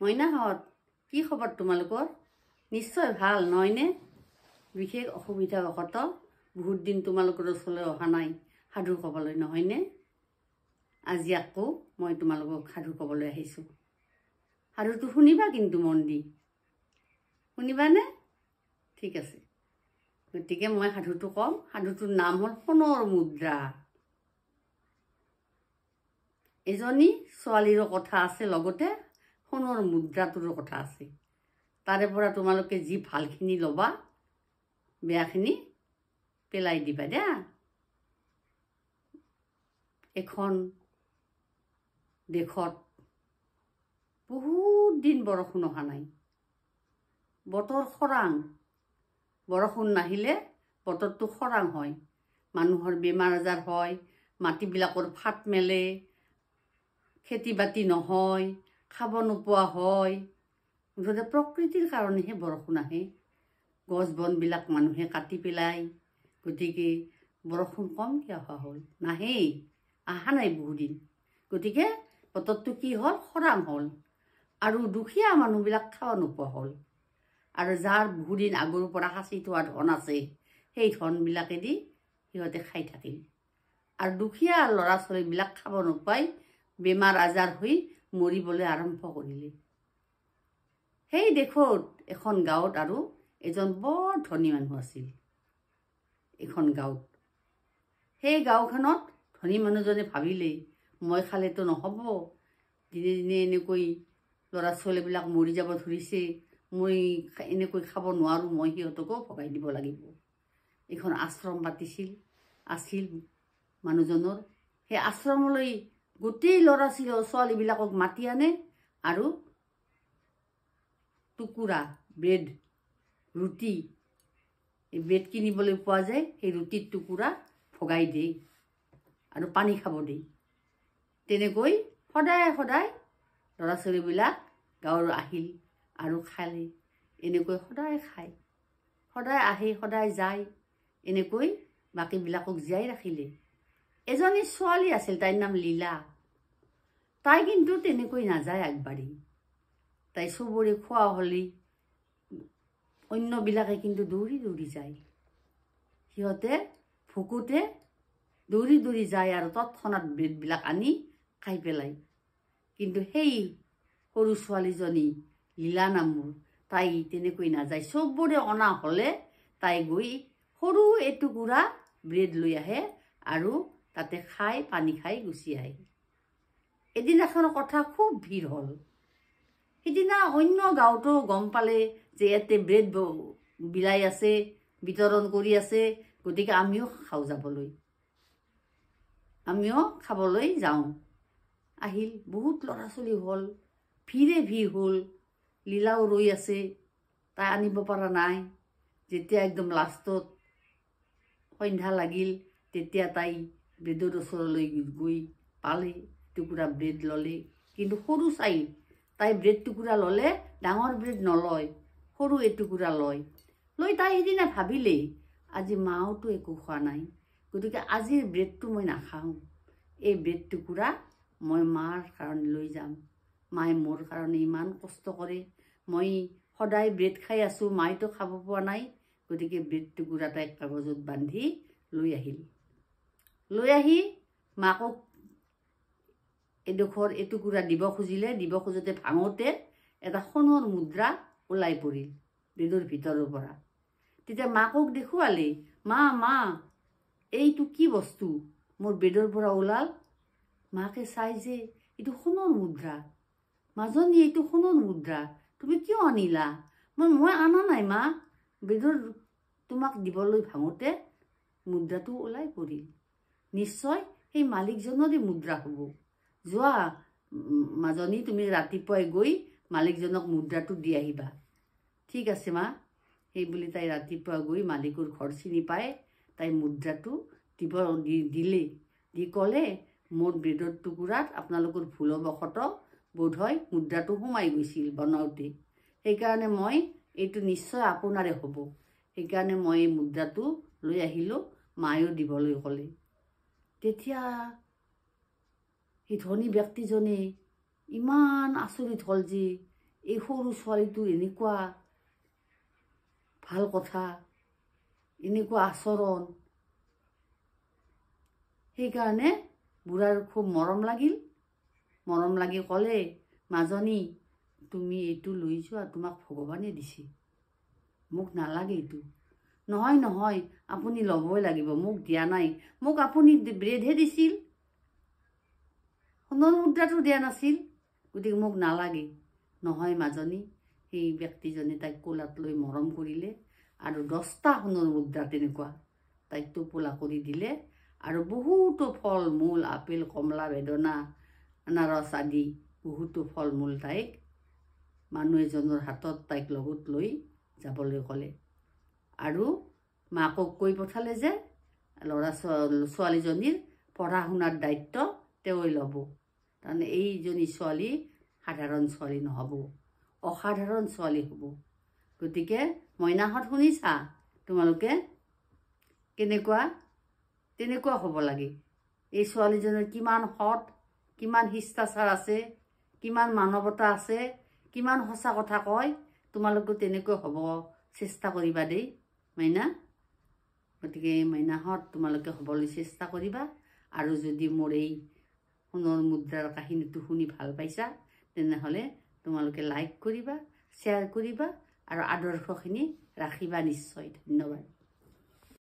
মইনাহঁত কি খবৰ তোমালোকৰ? নিশ্চয় ভাল নহয়নে? বিশেষ অসুবিধা বশত বহুত দিন তোমালোকৰ ওচৰলৈ অহা নাই সাধু ক'বলৈ, নহয়নে? আজি আকৌ মই তোমালোকক সাধু ক'বলৈ আহিছোঁ। সাধুটো শুনিবা কিন্তু মন দি, শুনিবানে? ঠিক আছে, গতিকে মই সাধুটো ক'ম। সাধুটোৰ নাম হ'ল সোণৰ মুদ্ৰা। এজনী ছোৱালীৰো কথা আছে, লগতে সোণৰ মুদ্ৰাটোৰো কথা আছে। তাৰে পৰা তোমালোকে যি ভালখিনি ল'বা, বেয়াখিনি পেলাই দিবা দে। এখন দেশত বহুত দিন বৰষুণ অহা নাই, বতৰ খৰাং। বৰষুণ নাহিলে বতৰটো খৰাং হয়, মানুহৰ বেমাৰ আজাৰ হয়, মাটিবিলাকৰ ফাট মেলে, খেতি বাতি নহয়, খাব নোপোৱা হয়। মুঠতে প্ৰকৃতিৰ কাৰণেহে বৰষুণ আহে। গছ বনবিলাক মানুহে কাটি পেলায়, গতিকে বৰষুণ কমকৈ অহা হ'ল, নাহেই, অহা নাই বহুদিন। গতিকে বতৰটো কি হ'ল, খৰাং হ'ল, আৰু দুখীয়া মানুহবিলাক খাব নোপোৱা হ'ল। আৰু যাৰ বহুদিন আগৰ পৰা সাঁচি থোৱা ধন আছে, সেই ধনবিলাকেদি সিহঁতে খাই থাকিল। আৰু দুখীয়া ল'ৰা ছোৱালীবিলাক খাব নোপাই বেমাৰ আজাৰ হৈ মৰিবলৈ আৰম্ভ কৰিলে। সেই দেশত এখন গাঁৱত আৰু এজন বৰ ধনী মানুহ আছিল। এখন গাঁৱত, সেই গাঁওখনত ধনী মানুহজনে ভাবিলে, মই খালেতো নহ'ব, দিনে দিনে এনেকৈ ল'ৰা ছোৱালীবিলাক মৰি যাব ধৰিছে, মই এনেকৈ খাব নোৱাৰোঁ, মই সিহঁতকো ভগাই দিব লাগিব। এখন আশ্ৰম পাতিছিল, আছিল মানুহজনৰ। সেই আশ্ৰমলৈ গোটেই ল'ৰা ছোৱালীবিলাকক মাতি আনে আৰু টুকুৰা ব্ৰেড, ৰুটি, এই ব্ৰেড কিনিবলৈ পোৱা যায়, সেই ৰুটিৰ টুকুৰা ভগাই দিয়ে আৰু পানী খাব দিয়ে। তেনেকৈ সদায় সদায় ল'ৰা ছোৱালীবিলাক গাঁৱৰ আহিল আৰু খালে। এনেকৈ সদায় খায়, সদায় আহে, সদায় যায়, এনেকৈ বাকীবিলাকক জীয়াই ৰাখিলে। এজনী ছোৱালী আছিল, তাইৰ নাম লীলা। তাই কিন্তু তেনেকৈ নাযায় আগবাঢ়ি। তাই চবৰে খোৱা হ'লে অন্যবিলাকে কিন্তু দৌৰি দৌৰি যায়। সিহঁতে ভোকতে দৌৰি দৌৰি যায় আৰু তৎক্ষণাত ব্ৰেডবিলাক আনি খাই পেলায়। কিন্তু সেই সৰু ছোৱালীজনী লীলা নামৰ, তাই তেনেকৈ নাযায়। চবৰে অনা হ'লে তাই গৈ সৰু এটুকুৰা ব্ৰেড লৈ আহে আৰু তাতে খাই পানী খাই গুচি আহে। এদিনাখন কথা খুব ভিৰ হ'ল। সিদিনা অন্য গাঁৱতো গম পালে যে ইয়াতে ব্ৰেড বিলাই আছে, বিতৰণ কৰি আছে, গতিকে আমিও খাওঁ যাবলৈ, আমিও খাবলৈ যাওঁ। আহিল, বহুত ল'ৰা ছোৱালী হ'ল, ভিৰে ভিৰ হ'ল। লীলাও ৰৈ আছে, তাই আনিব পৰা নাই। যেতিয়া একদম লাষ্টত সন্ধ্যা লাগিল, তেতিয়া তাই ব্ৰেডৰ ওচৰলৈ গৈ পালে, টুকুৰা ব্ৰেড ল'লে। কিন্তু সৰু চাই, তাই ব্ৰেড টুকুৰা ল'লে, ডাঙৰ ব্ৰেড নলয়, সৰু এটুকুৰা লয়। লৈ তাই সিদিনা ভাবিলে, আজি মাওতো একো খোৱা নাই, গতিকে আজিৰ ব্ৰেডটো মই নাখাওঁ। এই ব্ৰেড টুকুৰা মই মাৰ কাৰণে লৈ যাম। মায়ে মোৰ কাৰণে ইমান কষ্ট কৰে, মই সদায় ব্ৰেড খাই আছোঁ, মায়েতো খাব পোৱা নাই। গতিকে ব্ৰেড টুকুৰা তাই কাগজত বান্ধি লৈ আহিল। লৈ আহি মাকক এটুকুৰা দিব খুজিলে, দিব খোজোতে ভাঙোতে এটা সোণৰ মুদ্ৰা ওলাই পৰিল ব্ৰেডৰ ভিতৰৰ পৰা। তেতিয়া মাকক দেখুৱালে, মা মা এইটো কি বস্তু মোৰ ব্ৰেডৰ পৰা ওলাল? মাকে চাই যে এইটো সোণৰ মুদ্ৰা। মাজনী, এইটো সোণৰ মুদ্ৰা, তুমি কিয় আনিলা? মই আনা নাই মা, ব্ৰেডৰ তোমাক দিবলৈ ভাঙোতে মুদ্ৰাটো ওলাই পৰিল। নিশ্চয় সেই মালিকজনৰে মুদ্ৰা হ'ব। যোৱা মাজনী, তুমি ৰাতিপুৱাই গৈ মালিকজনক মুদ্ৰাটো দি আহিবা। ঠিক আছে মা। সেই বুলি তাই ৰাতিপুৱা গৈ মালিকৰ ঘৰ চিনি পাই তাই মুদ্ৰাটো দিলে, দি ক'লে, মোৰ ব্ৰেডৰ টুকুৰাত আপোনালোকৰ ভুলবশতঃ বোধহয় মুদ্ৰাটো সোমাই গৈছিল বনাওঁতে, সেইকাৰণে মই এইটো নিশ্চয় আপোনাৰে হ'ব, সেইকাৰণে মই এই মুদ্ৰাটো লৈ আহিলোঁ, মায়েও দিবলৈ ক'লে। তেতিয়া সেই ধনী ব্যক্তিজনে ইমান আচৰিত হ'ল যে এই সৰু ছোৱালীটোৰ এনেকুৱা ভাল কথা, এনেকুৱা আচৰণ, সেইকাৰণে বুঢ়াৰ খুব মৰম লাগিল। মৰম লাগি ক'লে, মাজনী তুমি এইটো লৈ যোৱা, তোমাক ভগৱানে দিছে, মোক নালাগে এইটো। নহয় নহয়, আপুনি ল'বই লাগিব, মোক দিয়া নাই, মোক আপুনি ব্ৰেডহে দিছিল, সোণৰ মুদ্ৰাটো দিয়া নাছিল, গতিকে মোক নালাগে। নহয় মাজনী, সেই ব্যক্তিজনে তাইক কোলাত লৈ মৰম কৰিলে আৰু 10টা সোণৰ মুদ্ৰা তেনেকুৱা তাইক টোপোলা কৰি দিলে আৰু বহুতো ফল মূল, আপেল, কমলা, বেদনা, আনাৰস আদি বহুতো ফল মূল তাইক মানুহ এজনৰ হাতত তাইক লগত লৈ যাবলৈ ক'লে। আৰু মাকক কৈ পঠালে যে ছোৱালীজনীৰ পঢ়া শুনাৰ দায়িত্ব তেওঁই ল'ব। তাৰমানে এইজনী ছোৱালী সাধাৰণ ছোৱালী নহ'ব, অসাধাৰণ ছোৱালী হ'ব। গতিকে মইনাহঁত শুনিছা তোমালোকে, তেনেকুৱা হ'ব লাগে। এই ছোৱালীজনীৰ কিমান সৎ, কিমান শিষ্টাচাৰ আছে, কিমান মানৱতা আছে, কিমান সঁচা কথা কয়, তোমালোকে তেনেকৈ হ'ব চেষ্টা কৰিবা দেই মাইনা। গতিকে মাইনাহঁত তোমালোকে হ'বলৈ চেষ্টা কৰিবা। আৰু যদি মোৰ এই সোণৰ মুদ্ৰাৰ কাহিনীটো শুনি ভাল পাইছা, তেনেহ'লে তোমালোকে লাইক কৰিবা, শ্বেয়াৰ কৰিবা আৰু আদৰ্শখিনি ৰাখিবা নিশ্চয়। ধন্যবাদ।